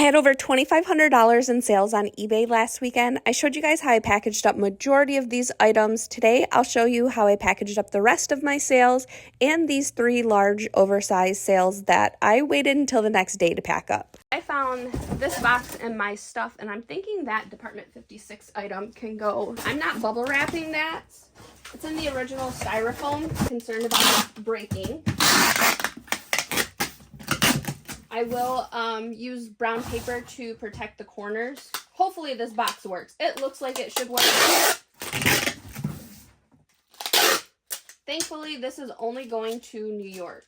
I had over $2,500 in sales on eBay last weekend. I showed you guys how I packaged up majority of these items. Today, I'll show you how I packaged up the rest of my sales and these 3 large oversized sales that I waited until the next day to pack up. I found this box in my stuff, and I'm thinking that Department 56 item can go. I'm not bubble wrapping that. It's in the original styrofoam, concerned about it breaking. I will use brown paper to protect the corners. Hopefully this box works. It looks like it should work. Thankfully, this is only going to New York.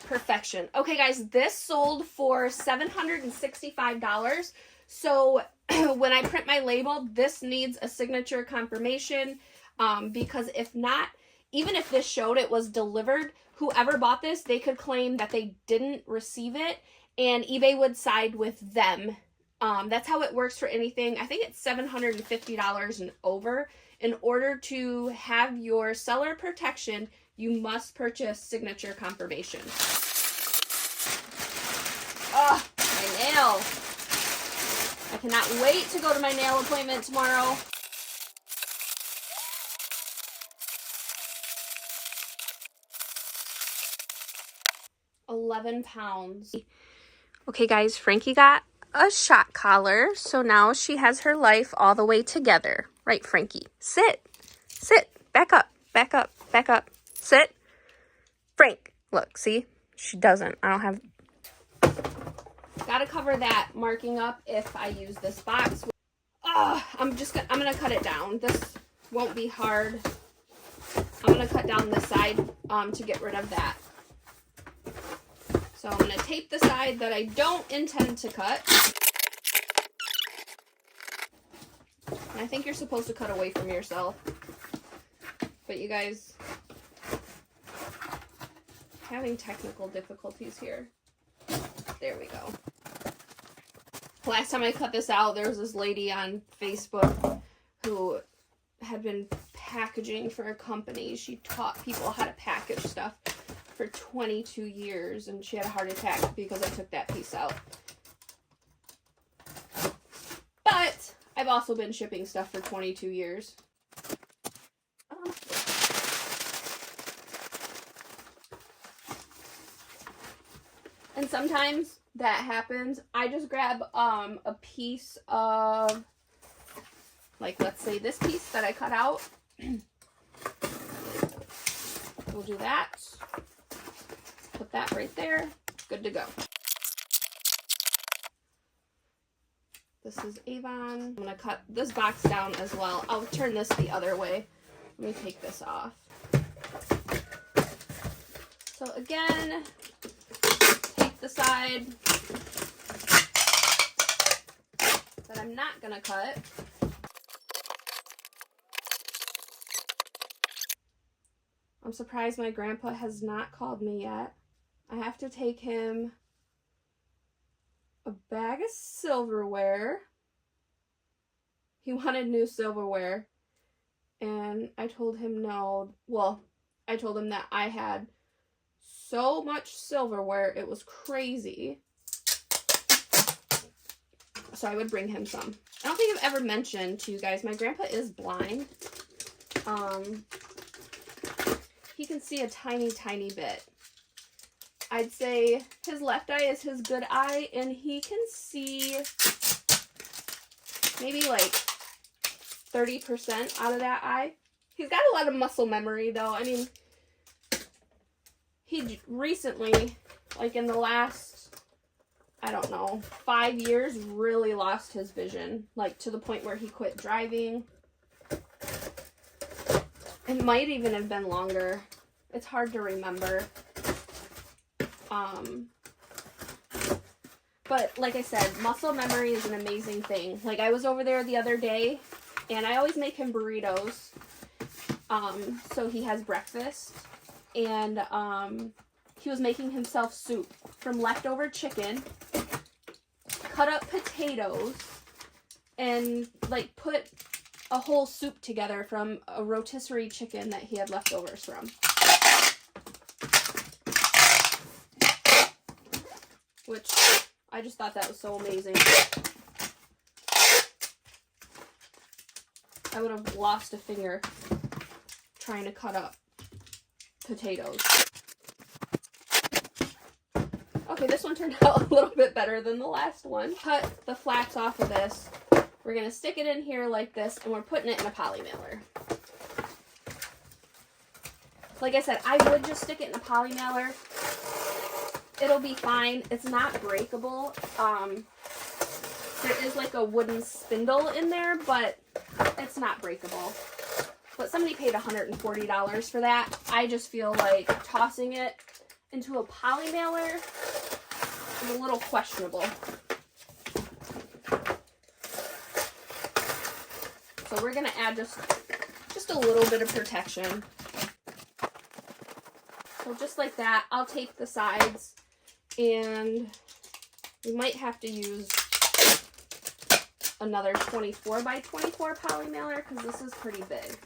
Perfection. Okay, guys, this sold for $765. So when I print my label, this needs a signature confirmation because if not, even if this showed it was delivered, whoever bought this, they could claim that they didn't receive it and eBay would side with them. That's how it works for anything. I think it's $750 and over. In order to have your seller protection, you must purchase signature confirmation. Oh, my nail. I cannot wait to go to my nail appointment tomorrow. £11. Okay, guys, Frankie got a shock collar, so now she has her life all the way together. Right, Frankie? Sit. Sit. Back up. Back up. Back up. Sit. Frank. Look, see? She doesn't. I don't have... Gotta cover that marking up if I use this box. I'm gonna cut it down. This won't be hard. I'm gonna cut down this side to get rid of that. So I'm going to tape the side that I don't intend to cut. And I think you're supposed to cut away from yourself. But you guys, having technical difficulties here. There we go. Last time I cut this out, there was this lady on Facebook who had been packaging for a company. She taught people how to package stuff for 22 years, and she had a heart attack because I took that piece out. But I've also been shipping stuff for 22 years. And sometimes that happens. I just grab a piece of, like, let's say this piece that I cut out. We'll do that. Put that right there. Good to go. This is Avon. I'm going to cut this box down as well. I'll turn this the other way. Let me take this off. So again, take the side that I'm not going to cut. I'm surprised my grandpa has not called me yet. I have to take him a bag of silverware. He wanted new silverware. And I told him no. Well, I told him that I had so much silverware, it was crazy. So I would bring him some. I don't think I've ever mentioned to you guys, my grandpa is blind. He can see a tiny, tiny bit. I'd say his left eye is his good eye, and he can see maybe like 30% out of that eye. He's got a lot of muscle memory, though. I mean, he recently, like in the last, I don't know, 5 years, really lost his vision, like to the point where he quit driving. It might even have been longer. It's hard to remember. But like I said, muscle memory is an amazing thing. Like I was over there the other day, and I always make him burritos. So he has breakfast, and he was making himself soup from leftover chicken, cut up potatoes, and like put a whole soup together from a rotisserie chicken that he had leftovers from. which I just thought that was so amazing. I would have lost a finger trying to cut up potatoes. Okay, this one turned out a little bit better than the last one. Cut the flats off of this. We're going to stick it in here like this, and we're putting it in a poly mailer. Like I said, I would just stick it in a poly mailer. It'll be fine. It's not breakable. There is like a wooden spindle in there, but it's not breakable. But somebody paid $140 for that. I just feel like tossing it into a poly mailer is a little questionable. So we're gonna add just a little bit of protection. So just like that, I'll tape the sides, and we might have to use another 24 by 24 poly mailer because this is pretty big.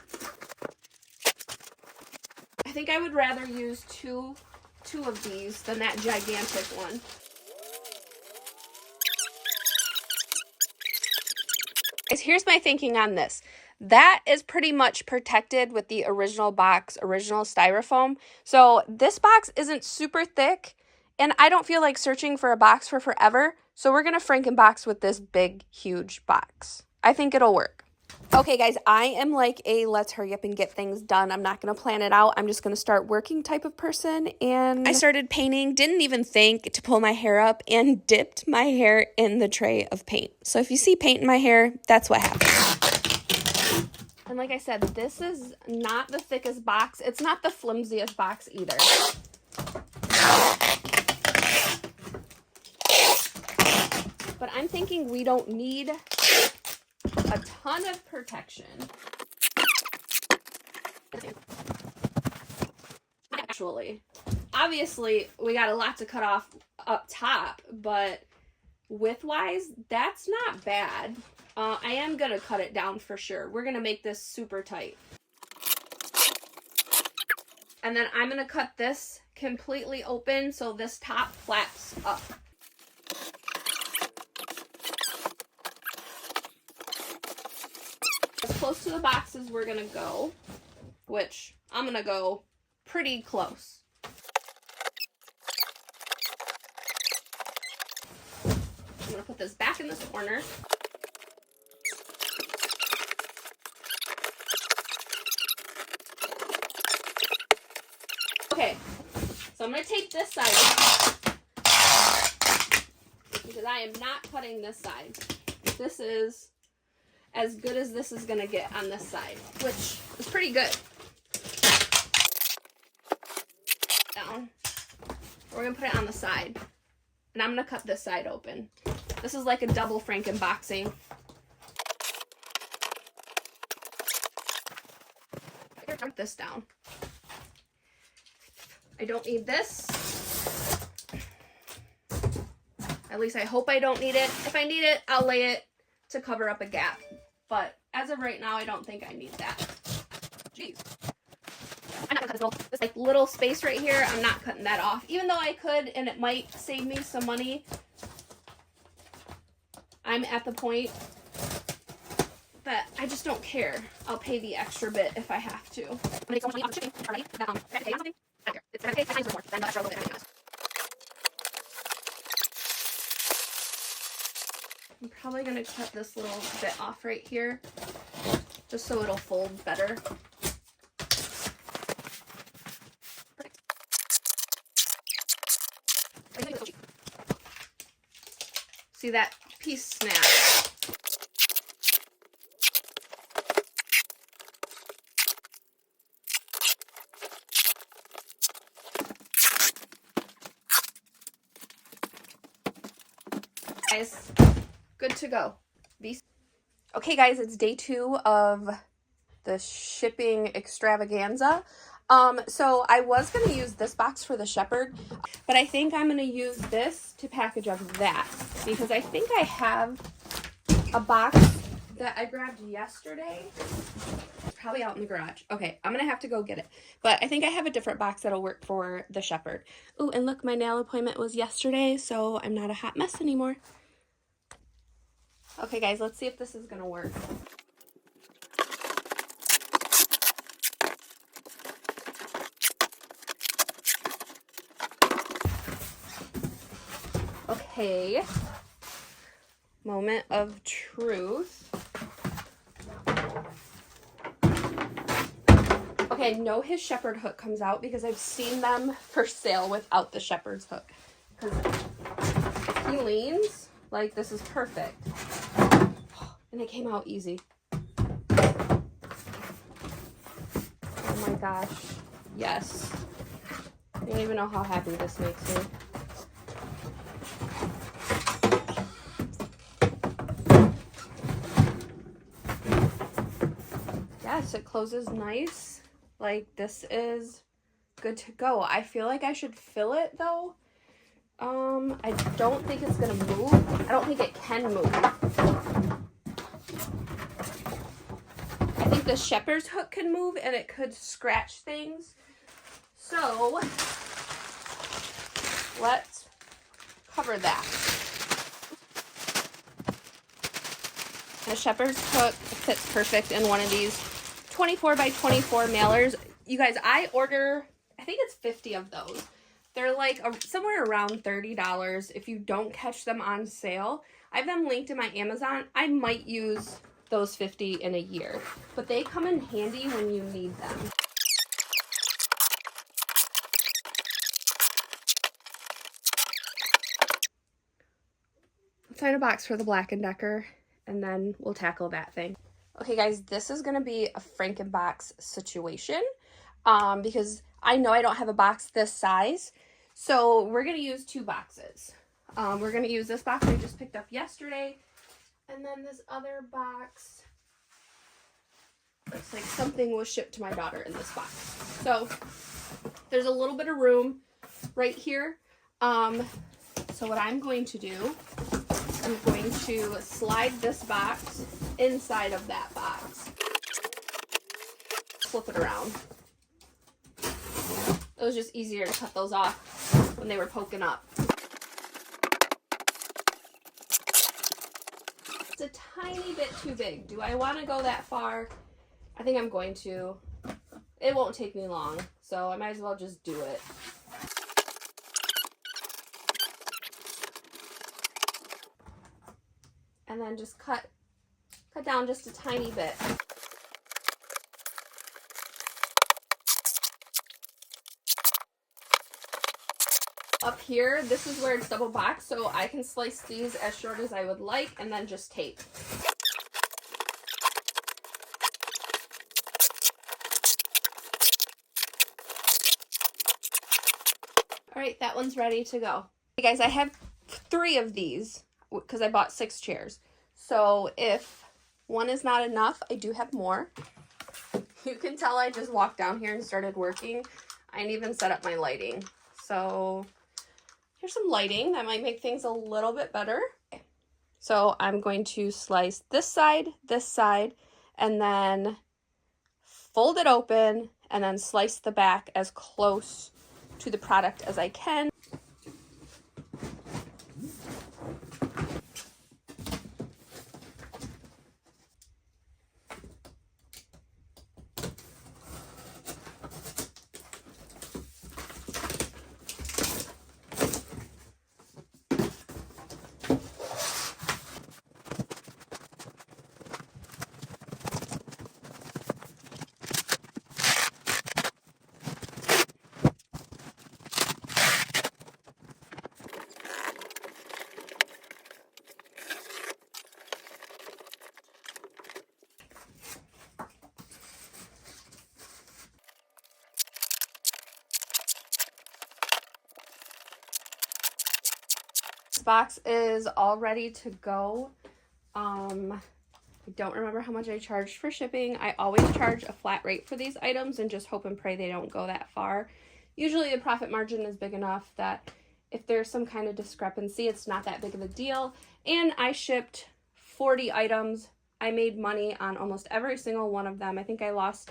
I think I would rather use two of these than that gigantic one. Guys, here's my thinking on this. That is pretty much protected with the original box, original styrofoam. So this box isn't super thick, and I don't feel like searching for a box for forever. So we're going to Frankenbox with this big, huge box. I think it'll work. Okay, guys, I am like a let's hurry up and get things done. I'm not going to plan it out. I'm just going to start working type of person. And I started painting, didn't even think to pull my hair up, and dipped my hair in the tray of paint. So if you see paint in my hair, that's what happened. And like I said, this is not the thickest box. It's not the flimsiest box either. But I'm thinking we don't need a ton of protection. Actually, obviously, we got a lot to cut off up top, but width-wise, that's not bad. I am going to cut it down for sure. We're going to make this super tight. And then I'm going to cut this completely open so this top flaps up. As close to the box as we're going to go, which I'm going to go pretty close. I'm going to put this back in this corner. Okay, so I'm going to take this side off because I am not cutting this side. This is as good as this is going to get on this side, which is pretty good. Down. We're going to put it on the side, and I'm going to cut this side open. This is like a double Frankenboxing. Put this down. I don't need this. At least I hope I don't need it. If I need it, I'll lay it to cover up a gap. But as of right now, I don't think I need that. Jeez. I'm not gonna cut this like little space right here. I'm not cutting that off. Even though I could, and it might save me some money. I'm at the point that I just don't care. I'll pay the extra bit if I have to. I'm gonna take so much money off the shipping already. It's going to take 10 times more than the extra little bit everything else. I'm probably going to cut this little bit off right here, just so it'll fold better. See that piece snap? Guys, good to go. Okay guys, it's day 2 of the shipping extravaganza. So I was going to use this box for the shepherd, but I think I'm going to use this to package up that, because I think I have a box that I grabbed yesterday. probably out in the garage. Okay, I'm gonna have to go get it. But I think I have a different box that'll work for the shepherd. Oh, and look, my nail appointment was yesterday, so I'm not a hot mess anymore. Okay, guys, let's see if this is gonna work. Okay. Moment of truth. Okay, I know his shepherd hook comes out because I've seen them for sale without the shepherd's hook. Because if he leans, like, this is perfect. And it came out easy. Oh my gosh. Yes. I don't even know how happy this makes me. Yes, it closes nice. Like, this is good to go. I feel like I should fill it though. I don't think it's gonna move. I don't think it can move. I think the shepherd's hook can move and it could scratch things. So let's cover that. The shepherd's hook fits perfect in one of these 24 by 24 mailers. You guys, I order, I think it's 50 of those. They're like somewhere around $30 if you don't catch them on sale. I have them linked in my Amazon. I might use those 50 in a year, but they come in handy when you need them. Let's find a box for the Black & Decker and then we'll tackle that thing. Okay guys, this is gonna be a Frankenbox situation because I know I don't have a box this size. So we're gonna use two boxes. We're gonna use this box I just picked up yesterday, and then this other box. Looks like something was shipped to my daughter in this box. So there's a little bit of room right here. So what I'm going to do, I'm going to slide this box inside of that box. Flip it around. It was just easier to cut those off when they were poking up. It's a tiny bit too big. Do I want to go that far? I think I'm going to. It won't take me long, so I might as well just do it. And then just cut down just a tiny bit. Up here, this is where it's double boxed, so I can slice these as short as I would like and then just tape. All right, that one's ready to go. Hey guys, I have 3 of these because I bought 6 chairs. So if one is not enough, I do have more. You can tell I just walked down here and started working. I didn't even set up my lighting. So here's some lighting that might make things a little bit better. So I'm going to slice this side, and then fold it open and then slice the back as close to the product as I can. Box is all ready to go. I don't remember how much I charged for shipping. I always charge a flat rate for these items and just hope and pray they don't go that far. Usually the profit margin is big enough that if there's some kind of discrepancy, it's not that big of a deal. And I shipped 40 items. I made money on almost every single one of them. I think I lost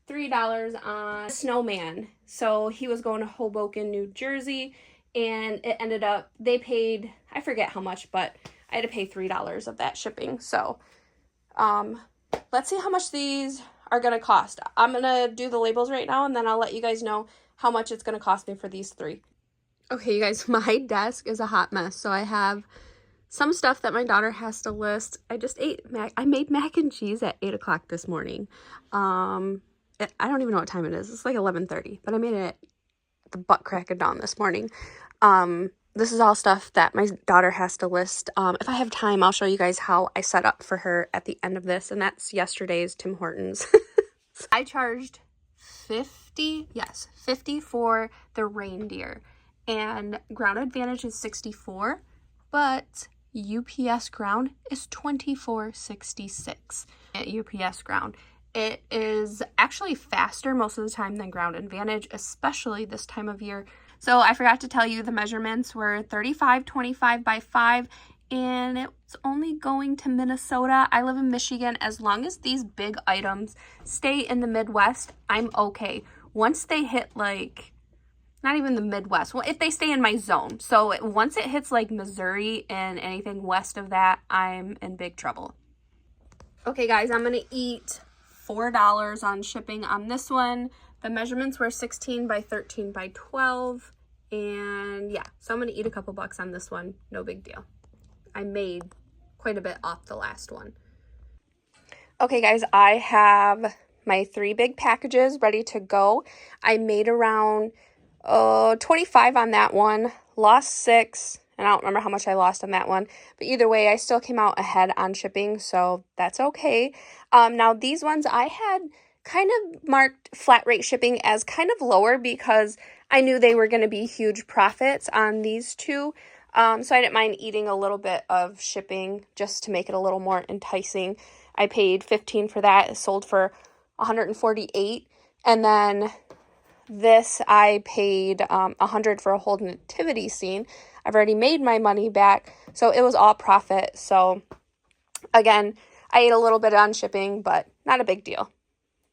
$3 on snowman. So he was going to Hoboken, New Jersey, and it ended up, they paid, I forget how much, but I had to pay $3 of that shipping. So let's see how much these are going to cost. I'm going to do the labels right now, and then I'll let you guys know how much it's going to cost me for these 3. Okay, you guys, my desk is a hot mess. So I have some stuff that my daughter has to list. I made mac and cheese at 8 o'clock this morning. I don't even know what time it is. It's like 11:30, but I made it at the butt crack of dawn this morning. This is all stuff that my daughter has to list. If I have time, I'll show you guys how I set up for her at the end of this, and that's yesterday's Tim Hortons. I charged $50 for the reindeer, and Ground Advantage is $64, but UPS Ground is $24.66 at UPS Ground. It is actually faster most of the time than Ground Advantage, especially this time of year. So I forgot to tell you the measurements were 35, 25 by 5, and it's only going to Minnesota. I live in Michigan. As long as these big items stay in the Midwest, I'm okay. Once they hit like, not even the Midwest, well, if they stay in my zone. So once it hits like Missouri and anything west of that, I'm in big trouble. Okay guys, I'm gonna eat $4 on shipping on this one. The measurements were 16 by 13 by 12. And yeah, so I'm going to eat a couple bucks on this one. No big deal. I made quite a bit off the last one. Okay guys, I have my 3 big packages ready to go. I made around 25 on that one, lost 6, and I don't remember how much I lost on that one. But either way, I still came out ahead on shipping, so that's okay. Now these ones I had kind of marked flat rate shipping as kind of lower because I knew they were going to be huge profits on these 2. So I didn't mind eating a little bit of shipping just to make it a little more enticing. I paid $15 for that. It sold for $148. And then this I paid $100 for a whole nativity scene. I've already made my money back, so it was all profit. So again, I ate a little bit on shipping, but not a big deal.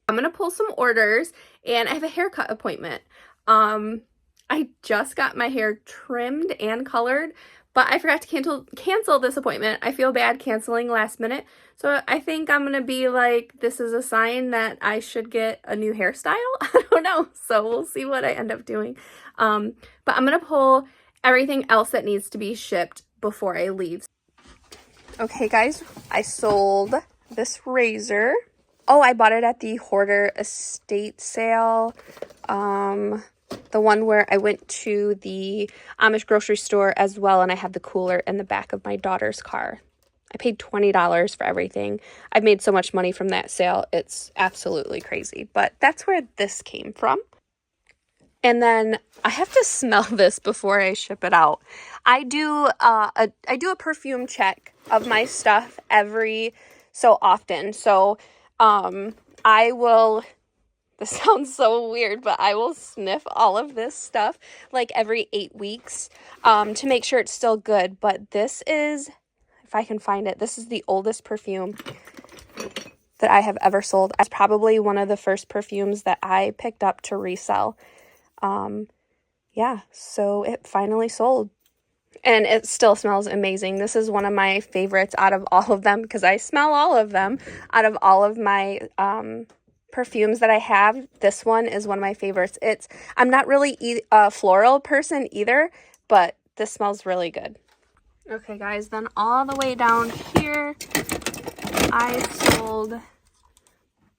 I'm going to pull some orders, and I have a haircut appointment. I just got my hair trimmed and colored, but I forgot to cancel this appointment. I feel bad canceling last minute, so I think I'm going to be like, this is a sign that I should get a new hairstyle. I don't know, so we'll see what I end up doing. But I'm going to pull everything else that needs to be shipped before I leave. Okay guys, I sold this razor. Oh, I bought it at the Hoarder estate sale. The one where I went to the Amish grocery store as well, and I had the cooler in the back of my daughter's car. I paid $20 for everything. I've made so much money from that sale. It's absolutely crazy, but that's where this came from. And then I have to smell this before I ship it out. I do a perfume check of my stuff every so often. So I will, this sounds so weird, but I will sniff all of this stuff like every 8 weeks to make sure it's still good. But this is, if I can find it, this is the oldest perfume that I have ever sold. It's probably one of the first perfumes that I picked up to resell. Yeah, so it finally sold. And it still smells amazing. This is one of my favorites out of all of them because I smell all of them. Out of all of my perfumes that I have, this one is one of my favorites. I'm not really a floral person either, but this smells really good. Okay, guys, then all the way down here, I sold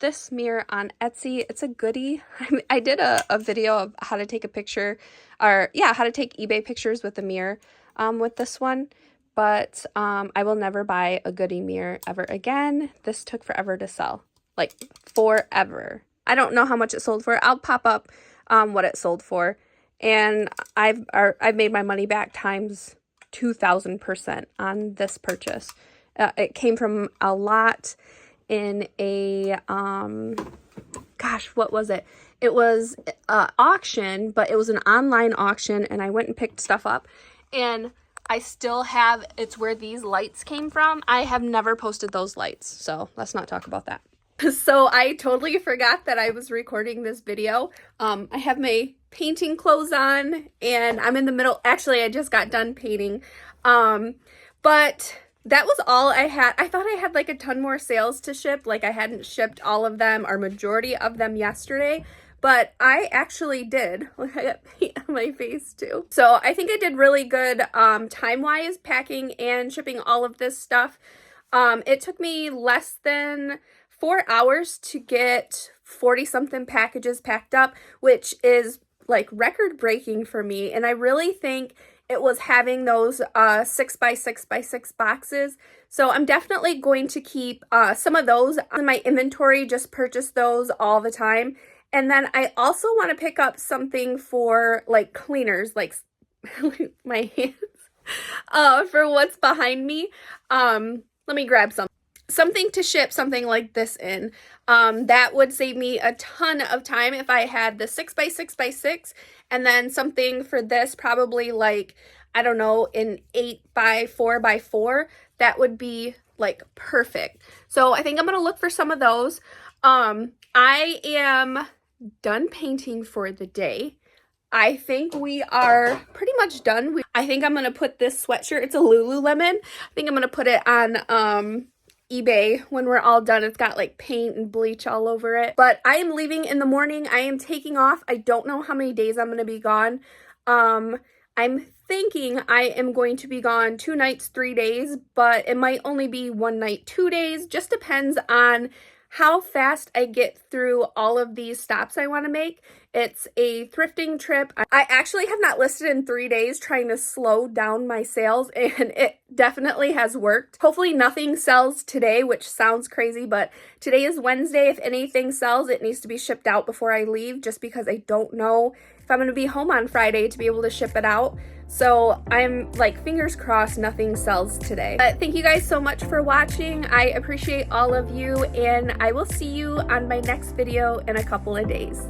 this mirror on Etsy. It's a goodie. I did a video of how to take a picture, or yeah, how to take eBay pictures with a mirror with this one, but I will never buy a goodie mirror ever again. This took forever to sell, like forever. I don't know how much it sold for. I'll pop up what it sold for, and I've made my money back times 2,000% on this purchase. It came from a lot in a gosh, what was it? It was auction, but it was an online auction, and I went and picked stuff up, and I still have, it's where these lights came from. I have never posted those lights, so let's not talk about that. So I totally forgot that I was recording this video. I have my painting clothes on and I'm in the middle. Actually, I just got done painting. But that was all I had. I thought I had like a ton more sales to ship. Like I hadn't shipped all of them or majority of them yesterday, but I actually did. Look, I got paint on my face too. So I think I did really good time-wise packing and shipping all of this stuff. It took me less than 4 hours to get 40-something packages packed up, which is like record breaking for me. And I really think it was having those 6x6x6 boxes. So I'm definitely going to keep some of those on my inventory, just purchase those all the time. And then I also want to pick up something for like cleaners, like my hands, for what's behind me. Let me grab something to ship something like this in. That would save me a ton of time if I had the 6x6x6 and then something for this, probably like, I don't know, an 8x4x4. That would be like perfect. So I think I'm going to look for some of those. I am done painting for the day. I think we are pretty much done. I think I'm going to put this sweatshirt, it's a Lululemon. I think I'm going to put it on eBay when we're all done. It's got like paint and bleach all over it. But I am leaving in the morning. I am taking off. I don't know how many days I'm going to be gone. I'm thinking I am going to be gone 2 nights, 3 days, but it might only be 1 night, 2 days. Just depends on how fast I get through all of these stops I want to make. It's a thrifting trip. I actually have not listed in 3 days, trying to slow down my sales, and it definitely has worked. Hopefully nothing sells today, which sounds crazy, but today is Wednesday. If anything sells, it needs to be shipped out before I leave, just because I don't know if I'm going to be home on Friday to be able to ship it out. So I'm like, fingers crossed nothing sells today. But thank you guys so much for watching. I appreciate all of you, and I will see you on my next video in a couple of days.